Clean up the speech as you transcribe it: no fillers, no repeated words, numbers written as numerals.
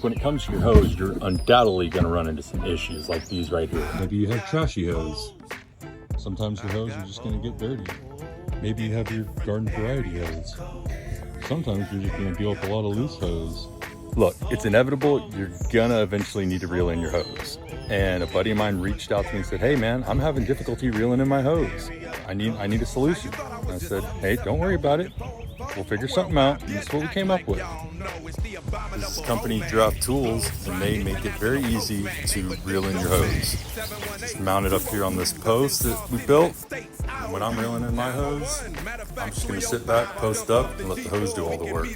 When it comes to your hose, you're undoubtedly going to run into some issues like these right here. Maybe you have trashy hose. Sometimes your hose is just going to get dirty. Maybe you have your garden variety hose. Sometimes you're just going to deal with a lot of loose hose. Look, it's inevitable. You're going to eventually need to reel in your hose. And a buddy of mine reached out to me and said, hey man, I'm having difficulty reeling in my hose. I need a solution. And I said, hey, don't worry about it. We'll figure something out. And that's what we came up with. This is company Drop Tools, and they make it very easy to reel in your hose. Just mount it up here on this post that we built. And when I'm reeling in my hose, I'm just going to sit back, post up, and let the hose do all the work.